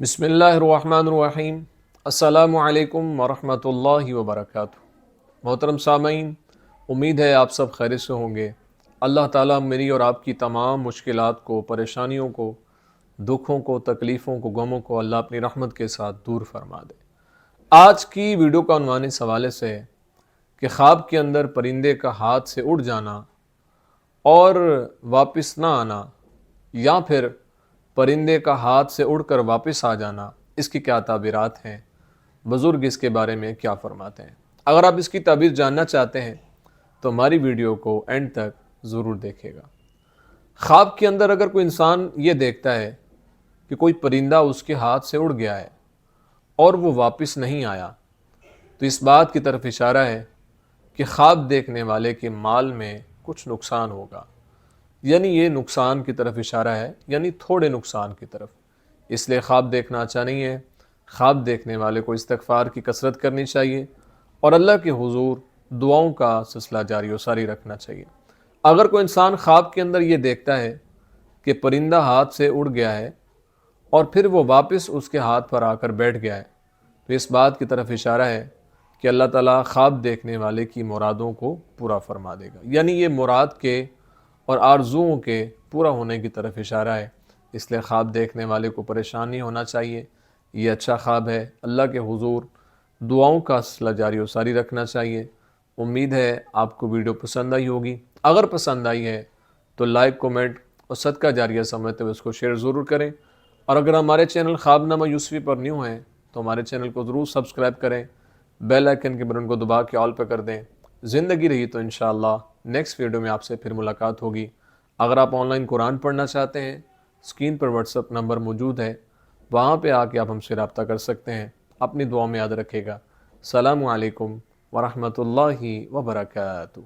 بسم اللہ الرحمن الرحیم۔ السلام علیکم ورحمۃ اللہ وبرکاتہ۔ محترم سامعین، امید ہے آپ سب خیریت سے ہوں گے۔ اللہ تعالیٰ میری اور آپ کی تمام مشکلات کو، پریشانیوں کو، دکھوں کو، تکلیفوں کو، غموں کو اللہ اپنی رحمت کے ساتھ دور فرما دے۔ آج کی ویڈیو کا عنوان اس حوالے سے ہے کہ خواب کے اندر پرندے کا ہاتھ سے اڑ جانا اور واپس نہ آنا، یا پھر پرندے کا ہاتھ سے اڑ کر واپس آ جانا، اس کی کیا تعبیرات ہیں، بزرگ اس کے بارے میں کیا فرماتے ہیں۔ اگر آپ اس کی تعبیر جاننا چاہتے ہیں تو ہماری ویڈیو کو اینڈ تک ضرور دیکھے گا۔ خواب کے اندر اگر کوئی انسان یہ دیکھتا ہے کہ کوئی پرندہ اس کے ہاتھ سے اڑ گیا ہے اور وہ واپس نہیں آیا، تو اس بات کی طرف اشارہ ہے کہ خواب دیکھنے والے کے مال میں کچھ نقصان ہوگا، یعنی یہ نقصان کی طرف اشارہ ہے، یعنی تھوڑے نقصان کی طرف۔ اس لیے خواب دیکھنا اچھا نہیں ہے۔ خواب دیکھنے والے کو استغفار کی کثرت کرنی چاہیے اور اللہ کے حضور دعاؤں کا سلسلہ جاری و ساری رکھنا چاہیے۔ اگر کوئی انسان خواب کے اندر یہ دیکھتا ہے کہ پرندہ ہاتھ سے اڑ گیا ہے اور پھر وہ واپس اس کے ہاتھ پر آ کر بیٹھ گیا ہے، تو اس بات کی طرف اشارہ ہے کہ اللہ تعالیٰ خواب دیکھنے والے کی مرادوں کو پورا فرما دے گا، یعنی یہ مراد کے اور آرزوؤں کے پورا ہونے کی طرف اشارہ ہے۔ اس لیے خواب دیکھنے والے کو پریشان نہیں ہونا چاہیے۔ یہ اچھا خواب ہے، اللہ کے حضور دعاؤں کا سلسلہ جاری و ساری رکھنا چاہیے۔ امید ہے آپ کو ویڈیو پسند آئی ہوگی۔ اگر پسند آئی ہے تو لائک، کومنٹ اور صدقہ جاریہ سمجھتے ہوئے اس کو شیئر ضرور کریں، اور اگر ہمارے چینل خواب نامہ یوسفی پر نیو ہیں تو ہمارے چینل کو ضرور سبسکرائب کریں، بیل آئیکن کے بٹن کو دبا کے آل پہ کر دیں۔ زندگی رہی تو انشاءاللہ نیکسٹ ویڈیو میں آپ سے پھر ملاقات ہوگی۔ اگر آپ آن لائن قرآن پڑھنا چاہتے ہیں، اسکرین پر واٹس ایپ نمبر موجود ہے، وہاں پہ آ کے آپ ہم سے رابطہ کر سکتے ہیں۔ اپنی دعا میں یاد رکھے گا۔ السلام علیکم ورحمۃ اللہ وبرکاتہ۔